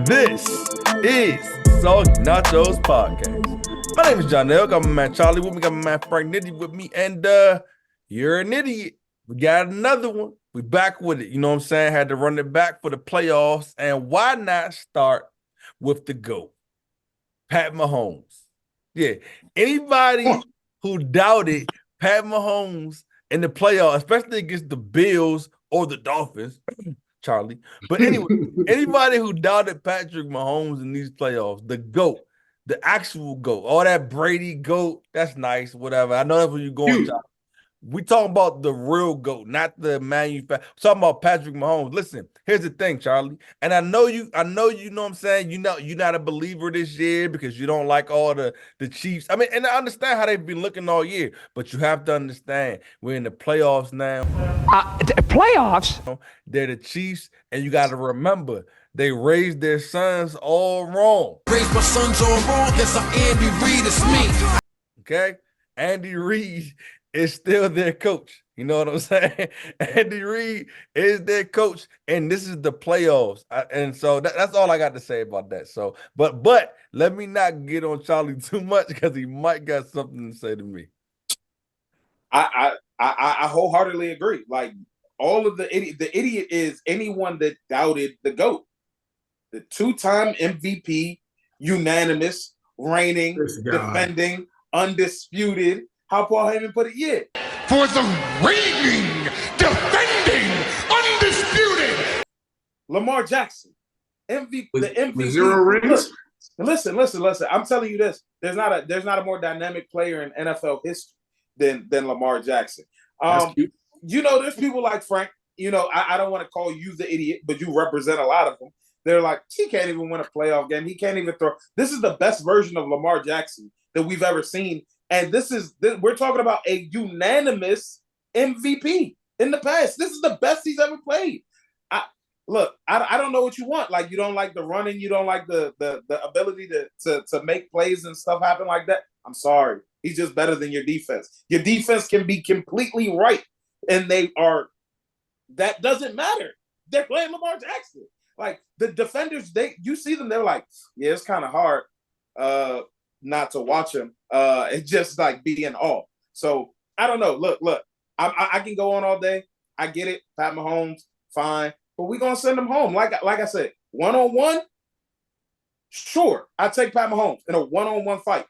This is Soggy Nachos Podcast. My name is John L. Got my man Charlie with me, got my man Frank Nitty with me, and you're an idiot. We got another one. We back with it. You know what I'm saying? Had to run it back for the playoffs. And why not start with the GOAT, Pat Mahomes? Yeah. Anybody who doubted Pat Mahomes in the playoffs, especially against the Bills or the Dolphins, Charlie. But anyway, anybody who doubted Patrick Mahomes in these playoffs, the GOAT, the actual GOAT, all that Brady GOAT, that's nice, whatever. I know that's where you're going, Charlie. We talking about the real GOAT, not the manufacturer. Talking about Patrick Mahomes. Listen, here's the thing, Charlie. And I know you know what I'm saying. You're not a believer this year because you don't like all the Chiefs. I mean, and I understand how they've been looking all year, but you have to understand we're in the playoffs now. Playoffs? They're the Chiefs, and you got to remember they raised their sons all wrong. Raised my sons all wrong. Yes, I'm Andy Reid. It's me. Okay, Andy Reid is still their coach. You know what I'm saying? Andy Reid is their coach, and this is the playoffs. And so that's all I got to say about that. So, but let me not get on Charlie too much because he might got something to say to me. I wholeheartedly agree. Like all of the idiot is anyone that doubted the GOAT, the two-time MVP, unanimous, reigning, defending, undisputed. How Paul Heyman put it, yeah. For the reigning, defending, undisputed Lamar Jackson, MVP, the MVP. With 0 rings? Listen. I'm telling you this. There's not a more dynamic player in NFL history than Lamar Jackson. You know, there's people like Frank. You know, I don't want to call you the idiot, but you represent a lot of them. They're like, he can't even win a playoff game. He can't even throw. This is the best version of Lamar Jackson that we've ever seen. And we're talking about a unanimous MVP in the past. This is the best he's ever played. I don't know what you want. Like, you don't like the running. You don't like the ability to make plays and stuff happen like that. I'm sorry. He's just better than your defense. Your defense can be completely right. And that doesn't matter. They're playing Lamar Jackson. Like, the defenders, you see them, they're like, yeah, it's kind of hard not to watch him. It's just like be in awe. So I don't know. Look, I can go on all day. I get it. Pat Mahomes, fine. But we're going to send him home. Like I said, one-on-one, sure, I take Pat Mahomes in a one-on-one fight.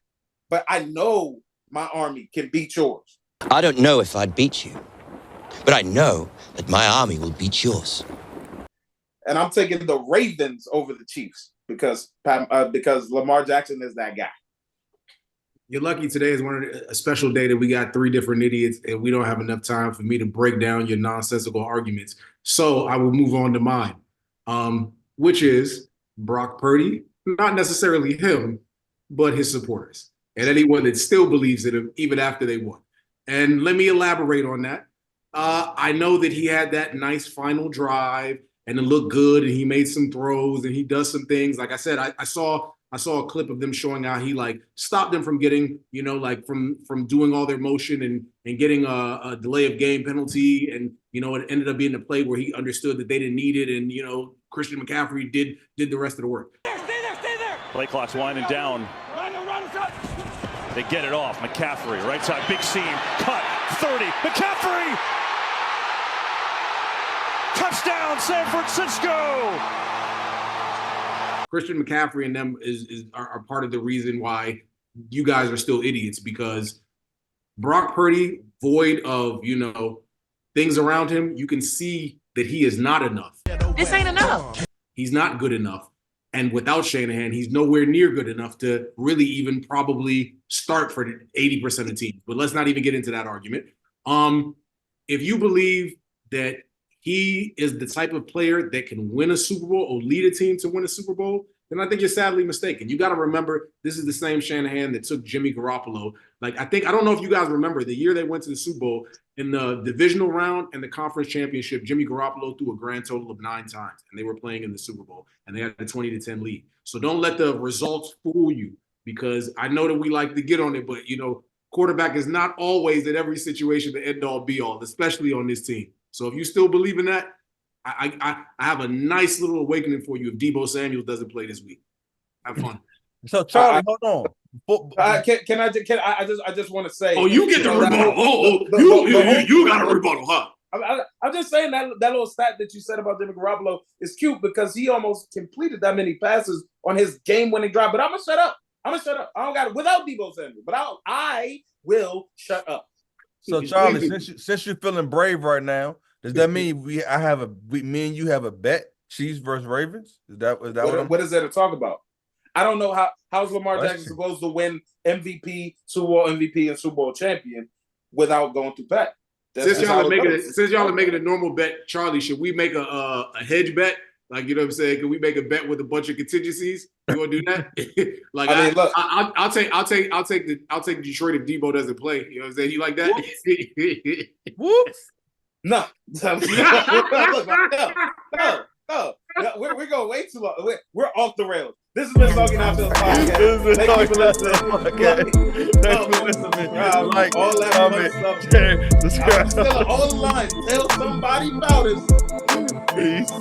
But I know my army can beat yours. I don't know if I'd beat you, but I know that my army will beat yours. And I'm taking the Ravens over the Chiefs because Lamar Jackson is that guy. You're lucky today is a special day that we got 3 different idiots and we don't have enough time for me to break down your nonsensical arguments. So I will move on to mine, which is Brock Purdy, not necessarily him, but his supporters and anyone that still believes in him even after they won. And let me elaborate on that. I know that he had that nice final drive and it looked good and he made some throws and he does some things. Like I said, I saw a clip of them showing how he like stopped them from getting, you know, like from doing all their motion and getting a delay of game penalty. And, you know, it ended up being a play where he understood that they didn't need it. And, you know, Christian McCaffrey did the rest of the work. Stay there. Play clock's winding down. They get it off. McCaffrey, right side, big seam, cut, 30. McCaffrey! Touchdown, San Francisco! Christian McCaffrey and them are part of the reason why you guys are still idiots, because Brock Purdy, void of, you know, things around him, you can see that he is not enough. This ain't enough. He's not good enough. And without Shanahan, he's nowhere near good enough to really even probably start for 80% of teams. But let's not even get into that argument. If you believe that he is the type of player that can win a Super Bowl or lead a team to win a Super Bowl, then I think you're sadly mistaken. You got to remember, this is the same Shanahan that took Jimmy Garoppolo. Like, I don't know if you guys remember the year they went to the Super Bowl in the divisional round and the conference championship, Jimmy Garoppolo threw a grand total of 9 times and they were playing in the Super Bowl and they had a 20-10 lead. So don't let the results fool you, because I know that we like to get on it, but, you know, quarterback is not always in every situation the end all be all, especially on this team. So if you still believe in that, I have a nice little awakening for you if Deebo Samuel doesn't play this week. Have fun. So Charlie, hold on. I just want to say. Oh, you get the rebuttal. You got a rebuttal, huh? I'm just saying that little stat that you said about Jimmy Garoppolo is cute because he almost completed that many passes on his game-winning drive. But I'm gonna shut up. I don't got it without Deebo Samuel. But I will shut up. So Charlie, since you're feeling brave right now, does that mean me and you have a bet? Chiefs versus Ravens? Is that what is there to talk about? I don't know how's Lamar Jackson supposed to win MVP, Super Bowl MVP, and Super Bowl champion without going through Pat. Since y'all are making a normal bet, Charlie, should we make a hedge bet? Like, you know what I'm saying? Can we make a bet with a bunch of contingencies? You want to do that? Like, I mean, look, I'll take Detroit if Deebo doesn't play. You know what I'm saying? You like that? Whoops. No. No. We're going way too long. We're off the rails. This has been Soggy Nachos podcast. Thank you for listening. Like, all that comment, share, subscribe. I'm still all the lines. Tell somebody about us. Peace.